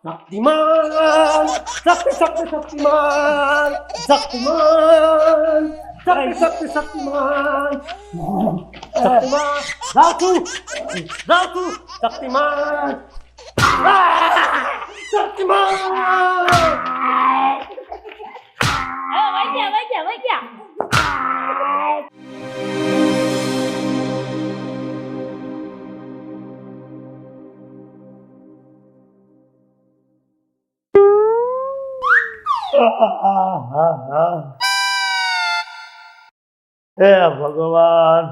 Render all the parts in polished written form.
શક્તિમાન શક્તિમાન શક્તિમાન શક્તિમાન જાઉં છું શક્તિમાન શક્તિમાન વાગ્યા હે ભગવાન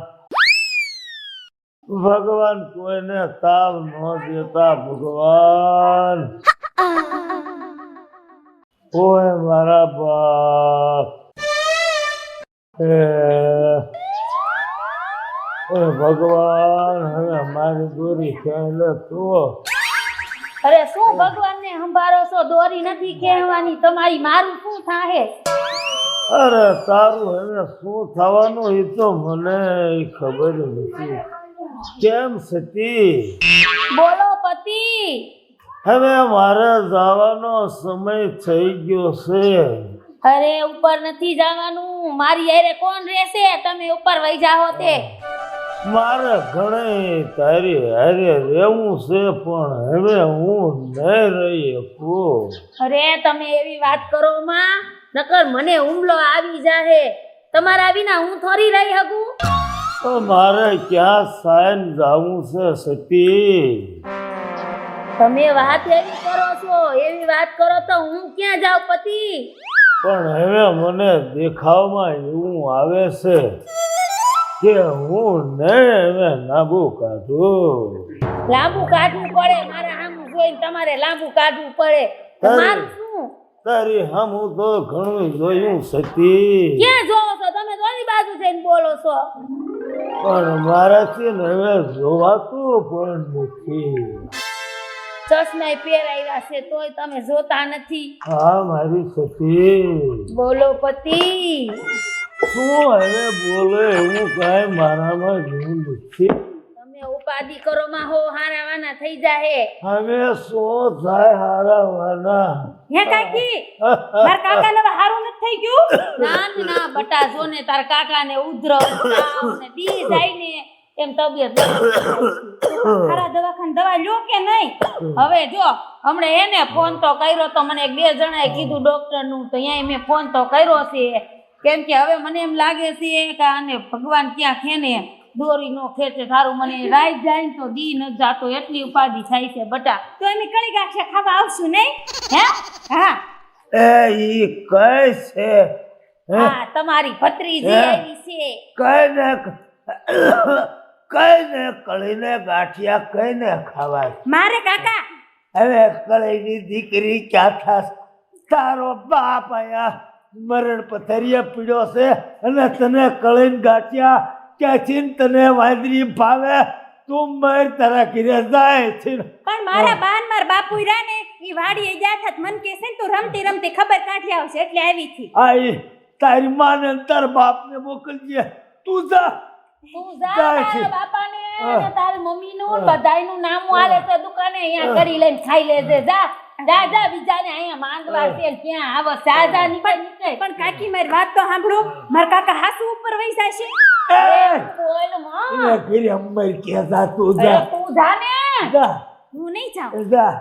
ભગવાન કોઈને તાવ ન દેતા ભગવાન ઓય મારા બાપ હે ભગવાન હવે મારી દોરી ખેલે તો અરે શું ભગવાનને સંભાળો છો? દોરી નથી ખેંચવાની તમારી, મારું શું થાહે? અરે તારું હવે શું થવાનું એ તો મને ખબર નથી. કેમ સતી? બોલો પતિ. હવે મારે જવાનો સમય થઈ ગયો છે. અરે ઉપર નથી જવાનું, મારી હારે કોણ રહેશે? તમે ઉપર વહી જાઓ તે. મારે ઘણે તારી હારે રહેવું છે પણ હવે હું નહીં રહી શકું. અરે તમે એવી વાત કરો માં, નકર મને હુમલો આવી જાહે. તમારા વિના હું થોડી રહી શકું? તો મારે ક્યાં સાયન જવું છે સતી? તમે વાત એવી કરો છો, એવી વાત કરો તો હું ક્યાં જાઉં પતિ? પણ હવે મને દેખાવમાં એવું આવે છે કે હું નહીં હવે લાંબુ કાઢું. લાંબુ કાઢવું પડે, મારા સામું જોઈને તમારે લાંબુ કાઢવું પડે. મારું શું? તારી હું તો ઘણું જોયું સતી, ક્યાં જોવો છો તમે? દોની બાજુ જઈને બોલો છો. પણ મારાથી ને હવે જોવાતું પણ નથી. ચશ્મા પહેરાવ્યા છે તોય તમે જોતા નથી. હા મારી સતી, બોલો પતિ. શું હવે બોલે એવું કાંઈ મારામાં જેવું નથી. તમે ઉપાધિ કરો માં હો હારાવાના થઈ જાહે. હવે શું થાય હારાવાના? હે કાકી, માર કાકાને હવે હારું નથી થઈ ગયું? ના ના બટા, જો ને તાર કાકાને ઉધરસ તાવ ને દી જાય ને એમ તબિયત હારા દવાખાને દવા લ્યો કે નહીં? હવે જો હમણે એને ફોન તો કર્યો તો મને એક બે જણાએ કીધું ડોક્ટર નું, તો અહીંયા મેં ફોન તો કર્યો છે. કેમ કે હવે મને એમ લાગે છે કે આને ભગવાન ક્યાં ખેને દોરી નો ખેંચે. સારું મને રાઈ જાય ને તો દી ન જાતો, એટલી ઉપાધિ થાય છે બટા. તો એમ કળી ગાંઠિયા ખાવા આવશું નહીં? હે? હા એ ઈ કઈ છે? હા તમારી ભત્રીજી આવી છે. કઈને કળીને ગાંઠિયા કઈને ખવાય? મારે કાકા હવે કળીની દીકરી ક્યાં થાસ? તારો બાપ આયા મરણ પથરિયા પીડ્યો છે અને તને કળીને ગાંઠિયા ક્યાંથી તને વાંદરી ભાવે? તું મર તારા ઘરે જાય છે. પણ મારા બાન માર બાપુ રહ્યા ને ઈ વાડીએ ગયા થાત મન કે છે ને તું રમતી રમતી ખબર કાઢી આવશે એટલે આવી થી. આઈ તારી માને તાર બાપને મોકલજે. તું જા તારા બાપાને અને તારી મમ્મીનું બધાયનું નામ આલે તો દુકાને અહીંયા કરી લઈને ખાઈ લેજે. જા જા જા, બીજાને અહીંયા માંગવા છે ક્યાં આવો? સાજા નીકળ. પણ કાકી મારી વાત તો સાંભળો, માર કાકા હાસુ ઉપર વઈ જાશે. બોલ માં, એ ઘરે અમર કે જા. તું જા, તું જા ને. જા હું નહીં જાઉં. જા.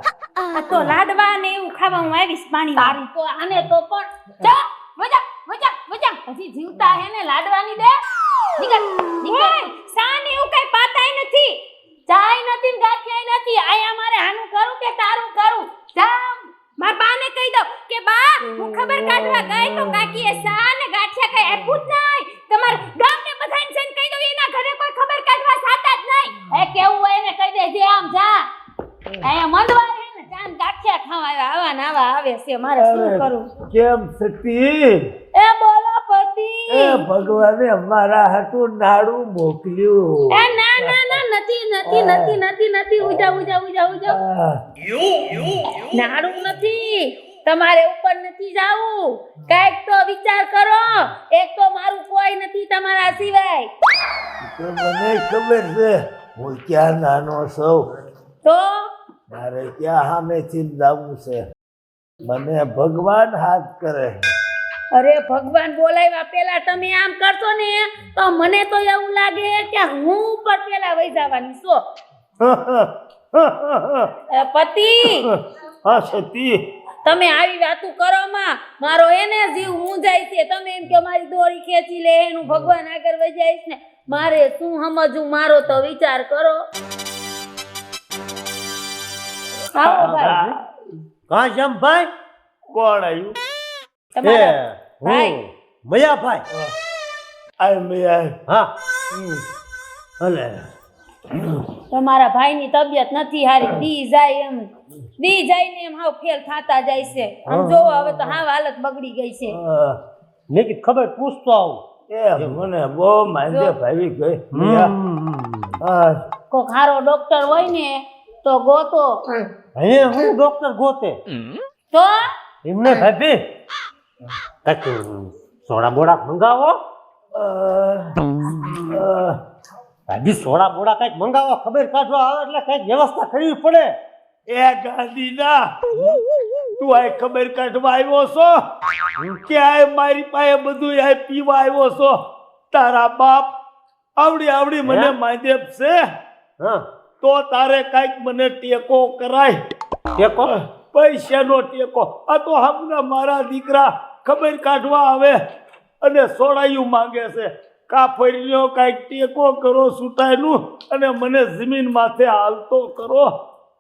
આ તો લાડવા ને એવું ખાવા હું આવીશ પાણી. તારી તો આને તો પણ જા મજા મજા મજા. હજી જીવતા હે ને લાડવાની દે. નીકળ નીકળ. સાને એવું કઈ પાતાય નથી, ચાય નથી ને ગાંઠિયાય નથી. આયા મારે હાનું કરું કે તારું કરું? જા માર બાને કહી દો કે બા હું ખબર કાઢવા ગઈ તો કાકીએ સાને ગાંઠિયા કઈ આપ્યું જ નહીં. તમાર ગામને બધાને જઈને કહી દો એના ઘરે કોઈ ખબર કાઢવા સાતા જ નહીં. એ કેવું હોય એને કહી દે જે આમ જા. આયા મંદવારે ને ચાંદ ગાંઠિયા ખાવા આવ્યા, આવા ને આવા આવે છે. મારે શું કરું? કેમ સતી? એ બોલો પતિ. એ ભગવાને અમારા હાટું નાડું મોકલ્યું. એ ના ના ના, નથી નથી નથી નથી નથી. ઉજા ઉજા ઉજા ઉજા. નાડું નથી, તમારે ઉપર નથી જાવું. કઈક તો વિચાર કરો. એક તો મારું કોઈ નથી તમારા સિવાય. તો મને ખબર છે હું ક્યાં નાનો છું. તો મારે ક્યાં સામેથી જવું છે મને ભગવાન હાથ કરે અરે ભગવાન બોલાવ્યા પેલા તમે આમ કરશો ને તો મને તો એવું લાગે કે હું ઉપર પેલા વહી જવાની છો પતિ હા સતી તમે આવી વાતું કરો માં મારો એને જીવ હું જાય છે તમે એમ કે મારી દોરી ખેંચી લે એનું ભગવાન આગળ વહી જાય છે ને મારે શું સમજવું મારો તો વિચાર કરો આવો ભાઈ કા જમ ભાઈ કોણ આવ્યું તમારા ભાઈ મયાભાઈ આ મેં હા અલે તમારા ભાઈની તબિયત નથી હારી દી જાય ને એમ હાવ ફેલ થાતા જાય છે આમ જોવો હવે તો હાવ હાલત બગડી ગઈ છે મેં કીધું ખબર પૂછતો આવું એ મને બહુ માંદે ભાવી ગઈ કોક હારો ડોક્ટર હોય ને તો ગોતો હે હું ડોક્ટર ગોતે તો એમને ભાભી કઈક સોડા બોડા મંગાવો ભાભી સોડા બોડા કઈક મંગાવો ખબર કાઢવા આવે એટલે કઈક વ્યવસ્થા કરવી પડે એ ગાંધીના તું આ ખબર કાઢવા આવ્યો છો કે આ મારી પાસે બધું આ પીવા આવ્યો છો તારા બાપ આવડી મને માંદેપ છે હા તો તારે કાંઈક મને ટેકો કરાય ટેકો પૈસાનો ટેકો આ તો હમણાં મારા દીકરા ખબર કાઢવા આવે અને સોડાયું માંગે છે કાફરીનો કાંઈક ટેકો કરો સુટાયનું અને મને જમીન માથે હાલતો કરો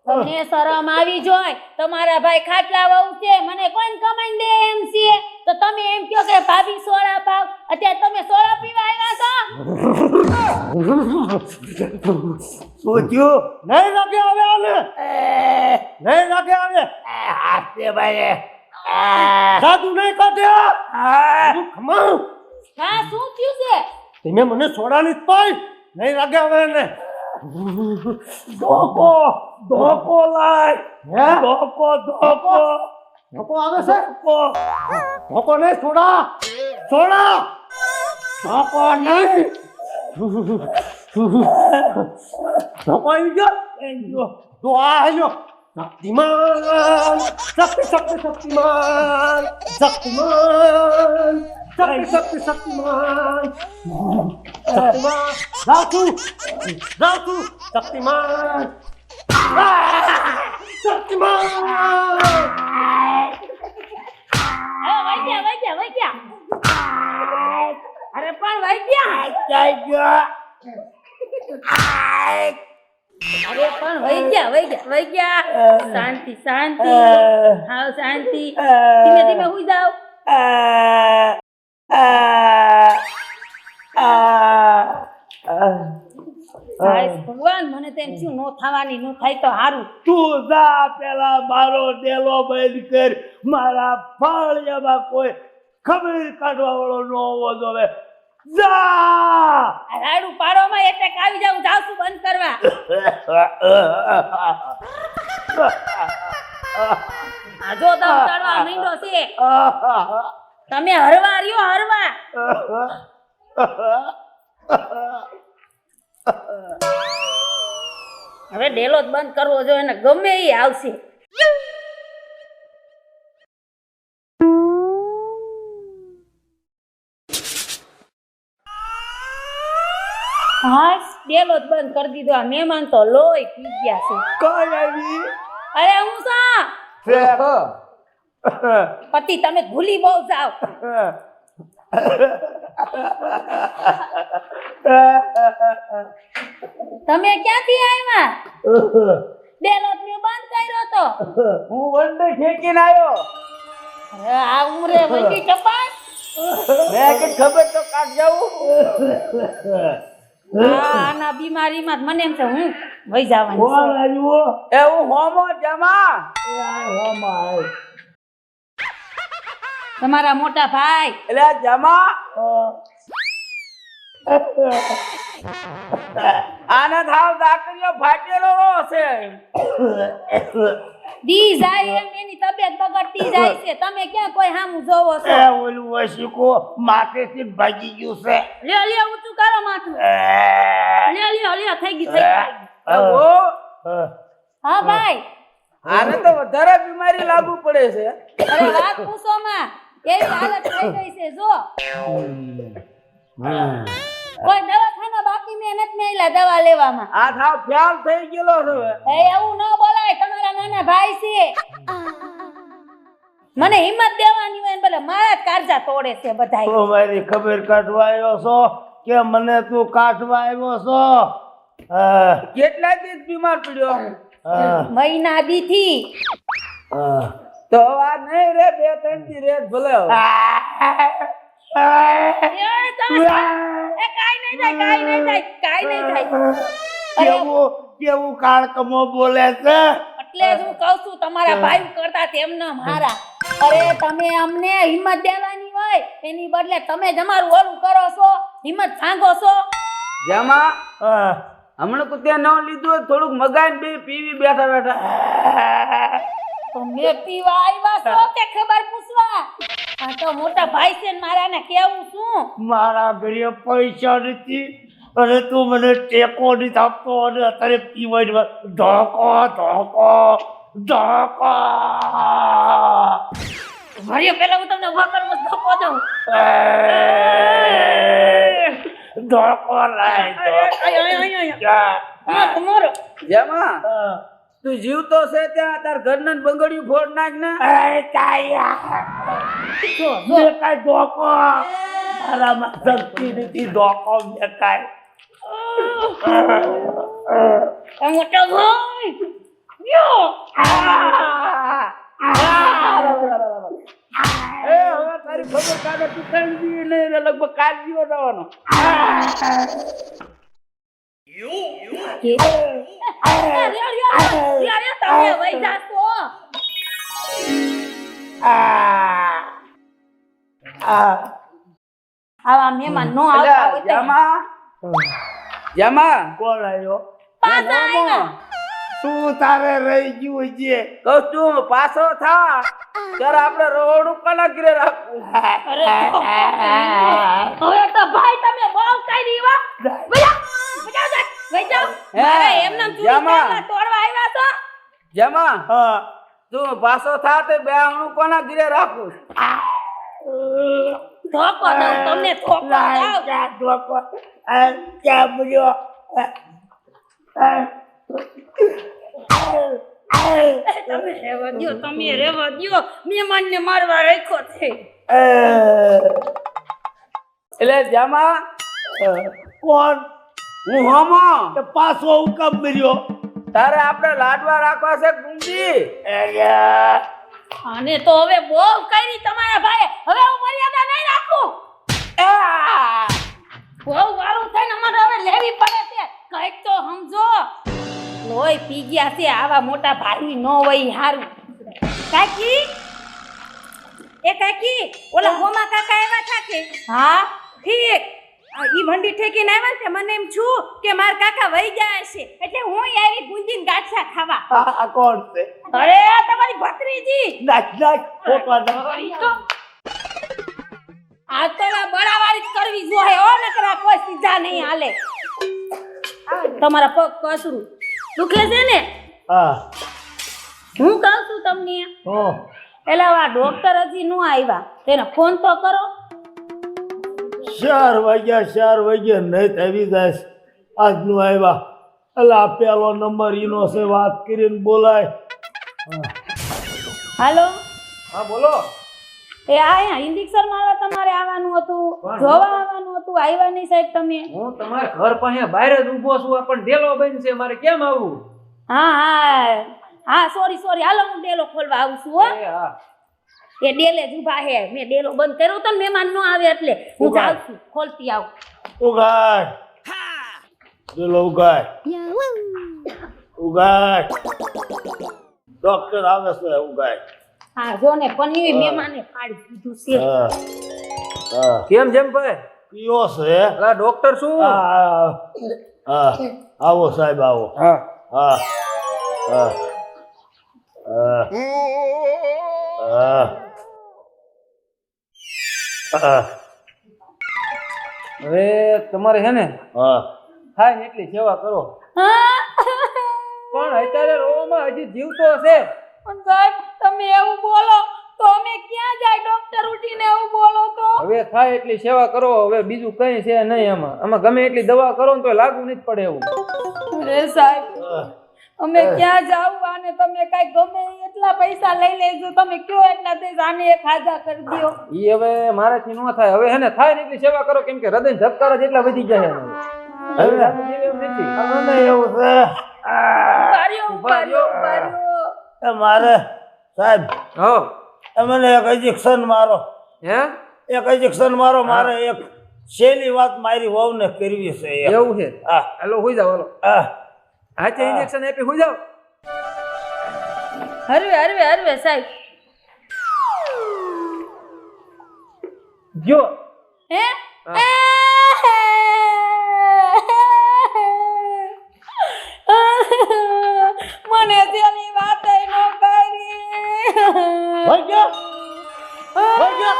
તમને શરમ આવી જોય તમારા ભાઈ ખાટલા વહુ છે મને કોણ કમાઈ દે એમ છે તો તમે એમ કહો કે ભાભી સોડા પાવ અત્યારે તમે સોડા પીવા આવ્યા છો શું થયું નહીં લાગે આવે આને નહીં લાગે આવે હાથે ભાઈ જાદુ નહીં કાઢ્યા ખમા હા શું થયું છે તમે મને સોડાની જ પાઈ નહીં લાગે આવે એને ધોકો લાય હે ધોકો ધોકો આવે છે ધોકો નહીં સોડા ધોકો નહીં ધોકો આવી ગયો તો આ આવ્યો શક્તિમાન શક્તિમાન શક્તિમાન જાઉં છું શક્તિમાન વઈ ગયા અરે પણ વઈ ગયા અરે પણ વઈ ગયા શાંતિ હાવ શાંતિ ધીમે ધીમે હુઈ જાવ ભગવાન મને તેમ થયું નો થવાની નો થાય તો હારું તું જા પેલા મારો ડેલો બંધ કર મારા ફાળિયામાં કોઈ ખબર કાઢવા વાળો ન હોવો જોઈએ જા રાડું પાડોમાં એટેક આવી જાવ જાવ છું બંધ કરવા આ જો દમ ચડવા માંડ્યો છે તમે હરવા રહ્યો હરવા હવે ડેલો જ બંધ કરવો જોઈએ ને ગમે એ આવશે હા ડેલો જ બંધ કરી દીધો આ મહેમાન તો લોહી પી ગયા છે કઈ આવી અરે હું સા પતિ તમે ભૂલી બહુ જાવ તમે ક્યાંથી આવ્યા ડેલો ને બંધ કર્યો તો હું વંડે ઠેકીને આવ્યો અરે આ ઉમરે વંડી ચપાસ મેં કે ખબર તો કાઢ જાવું આના બીમારીમાં મને એમ છે હું વઈ જવાની કોણ આવ્યું એ હું હોમો જમા હોમાં તમારા મોટા ભાઈ એટલે જમા આને થાવ દાકરીઓ ફાટેલો છે દી જાય એમ એની તબિયત બગડતી જાય છે તમે ક્યાં કોઈ હામું જોવો છો એ ઓલું વશીકો માથેથી ભાગી ગયું છે લ્યો ઊંચું કરો માથું લ્યો થઈ ગઈ ઓ હા ભાઈ આને તો વધારે બીમારી લાગુ પડે છે. અરે વાત પૂછો માં એવી હાલત થઈ ગઈ છે જો કોઈ દવાખાના બાકી મેં નથી મેલા દવા લેવામાં આ થાવ ફ્યાલ થઈ ગયેલો છે હવે. એ એવું ન બોલાય તમારા નાના ભાઈ છે મને હિંમત દેવાની હોય ને ભલે મારા જ કારજા તોડે છે બધાય તું મારી ખબર કાઢવા આવ્યો છો કે મને તું કાઢવા આવ્યો છો? હા, કેટલા દિવસ બીમાર પડ્યો હા, મહિના દીથી હા. તો આ નહીં રે 2-3 દી રે ભલે હવે. એ તમે એ કાઈ નહીં થાય કેવું કેવું કાળકમો બોલે છે? એટલે જ હું કહું છું તમારા ભાઈ કરતા તેમને મારા અરે તમે અમને હિંમત દેવાની હોય એની બદલે તમે જ અમારું ઓલું કરો છો હિંમત ભાંગો છો જેમાં હા. હમણાં કુત્યા ન લીધું હોય થોડુંક મગાઈને બે પીવી બેઠા બેઠા. તો મેં પીવા આવ્યા છો કે ખબર પૂછવા આ તો મોટા ભાઈ છે ને મારાને કેવું છું મારા ઘરે પૈસા નથી અને તું મને ટેકો નથી આપતો અને અત્યારે પીવા ધોકો ધોકો ધોકો. ભર્યો પેલા હું તમને વગરમાં ધક્કો દઉં ધોકો લાય તમારો જેમાં તું જીવતો છે ત્યાં તાર ઘરને બંગડિયું ફોડ નાખ ને. જો મેં કાંઈ ધોકો મારામાં શક્તિ નથી ધોકો મેં કાંઈ મોટો ભાઈ યો એ હવે તારી ખબર કાઢે તું 3 દી નહીં રે લગભગ કાલ જીવો જવાનો. તમે વઈ જાશો આવા મહેમાન નો આવતા હોય તો જેમાં કોણ આવ્યો? પાછા આવ્યા તું તારે રહી ગયું છે. કહું તું પાછો થા ત્યારે આપણે રોડું કલા ઘરે રાખવું. હવે તો ભાઈ તમે બહુ કરી વા વઈ જાઓ મારે એમને જામા. તોડવા આવ્યા છો જેમાં હા. તું પાછો થા તે બે આંગણું કોના ઘરે રાખવું. ધોકો દઉં તમને ધોકો દઉં ધોકો ક્યાં બોલ્યો? તમે રેવા દ્યો મહેમાનને મારવા રાખ્યો છે એટલે જેમાં કોણ? હું હોમો તે પાછો હું કામ કર્યો? તારે આપણે લાડવા રાખવા છે ગુંજી. અને તો હવે બહુ કરી તમારા ભાઈ હવે હું મર્યાદા નહીં રાખું બહુ વારું થઈને અમારે હવે લેવી પડે છે કઈક તો સમજો લોહી પી ગયા છે આવા મોટા ભાઈ ન હોય હારું કાકી એ કાકી ઓલા હોમા કાકા આવ્યા હતા કે હા ઠીક ઈ ભંડી ઠેકીને આવ્યા છે મને એમ છું કે માર કાકા વઈ ગયા છે એટલે હું આવી ગુંજીન ગાંઠિયા ખાવા આ કોણ છે? અરે આ તમારી ભત્રીજી નાખ નાખ ફોટો નાખ. આ તો બળાવાળી જ કરવી જોઈએ ઓ નકરા કોઈ સીધા નહીં હાલે તમારા પગ કસરું દુખે છે ને હા. હું કહું છું તમને હો. એલા આ ડોક્ટર હજી નો આવ્યા તેને ફોન તો કરો 4 વાગ્યા નહીં આવી જાય આજનું આવ્યા. અલા પેલો નંબર ઈનો છે વાત કરીને બોલાય. હાલો હા બોલો. એ આયા ઇન્જેક્શન મારવા તમારે આવવાનું હતું જોવા આવવાનું હતું આવ્યા નહીં સાહેબ તમે હું તમારા ઘર પાસે બહાર જ ઊભો છું પણ ડેલો બંધ છે મારે કેમ આવવું? હા સોરી હાલો હું ડેલો ખોલવા આવું છું હો એ હા એ ડેલે જ ઊભા હે મેં ડેલો બંધ કર્યો તો ને મહેમાન નો આવે એટલે હું જાઉં છું ખોલતી આવું ઉગાડ પેલો ઉગાડ ડોક્ટર આવે છે ઉગાડ. હા જો ને પનીર મહેમાને ફાડી દીધું છે હા હા કેમ જેમ ભાઈ પીઓ છે. અલા ડોક્ટર શું? હા હા આવો સાહેબ આવો. હા હા હા હા હા હવે તમારે હે ને હા થાય ને એટલી સેવા કરો હા પણ અત્યારે રોવા દવામાં હજી જીવતો છે. પણ સાહેબ તમે એવું બોલો તો અમે ક્યાં જાય? ડોક્ટર ઉઠીને એવું બોલો તો હવે થાય એટલી સેવા કરો. હવે બીજું કઈ છે નહીં આમાં ગમે એટલી દવા કરો ને તો લાગુ નહીં જ પડે એવું. અરે સાહેબ અમે ક્યાં જાવ? આને તમે કઈ ગમે એટલા પૈસા લઈ લેજો, તમે કયો એટલા દે, આને એક હાજા કરી દ્યો. ઈ હવે મારાથી ન થાય. હવે હેને થાય ને એટલી સેવા કરો, કેમ કે હૃદય ધબકારા જેટલા વધી જાય છે. હવે લાગુ જેવું એમ નથી. મને એવું છે બાર્યો મારે સાહેબ હો મને એક ઇન્જેક્શન મારો, હે એક ઇન્જેક્શન મારો. મારે એક છેલ્લી વાત મારી વહુને કરવી છે. એવું છે? હા હાલો હોઈ જાવ. હાલો હા હાથે ઇન્જેક્શન આપી હોઈ જાવ. હરવે સાહેબ. જો હે મને તેની વાત ન કરી. હોય ગયો હોય ગયો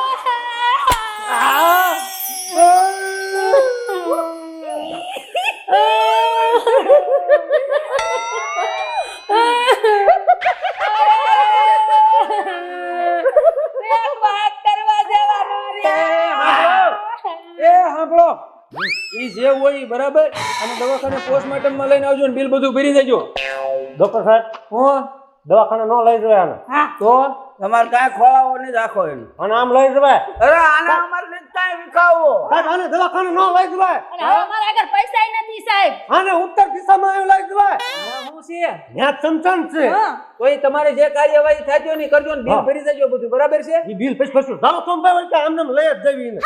એક વાત કરવા જવાનો રે. સાંભળો, ઈ જે હોય ઈ બરાબર. અને દવાખાને પોસ્ટમોર્ટમ માં લઈને આવજો ને બિલ બધું ભરી દેજો. ડોક્ટર સાહેબ હું દવાખાને ન લઈ જવાય આને. તો તમારે કાંઈ ખોળાવો નહીં રાખો એને. અને આમ લઈ જવાય અરે આને અમારે નથી કાંઈ વિખાવો. સાહેબ, આને દવાખાને ન લઈ જવાય. અને હવે મારા આગળ પૈસા નથી સાહેબ. આને ઉત્તર દિશામાં એવું લઈ જવાય. શું છે? ત્યાં ચમચમ છે. તોય તમારે જે કાર્યવાહી થતી હોય ને ઈ કરજો ને બિલ ભરી દેજો બધું. બરાબર છે? ઈ બિલ પછી પછી ચાલો સોમભાઈ હોય કે આમને આમ લઈ જ જવી ને.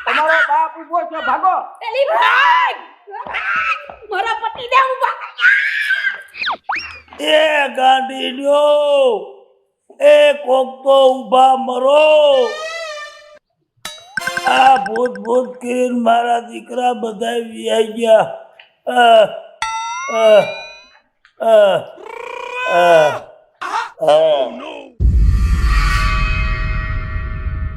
તમારો બાપ ઉભો છે, ભાગો. પેલી ભાઈ મારા પતિ દે ઉભા. એ ગાંડીડ્યો, એ કોક તો ઊભા મરો. આ ભૂત ભૂત કરીને મારા દીકરા બધા વિયાઈ ગયા. અ, અ, અ, અ, અ.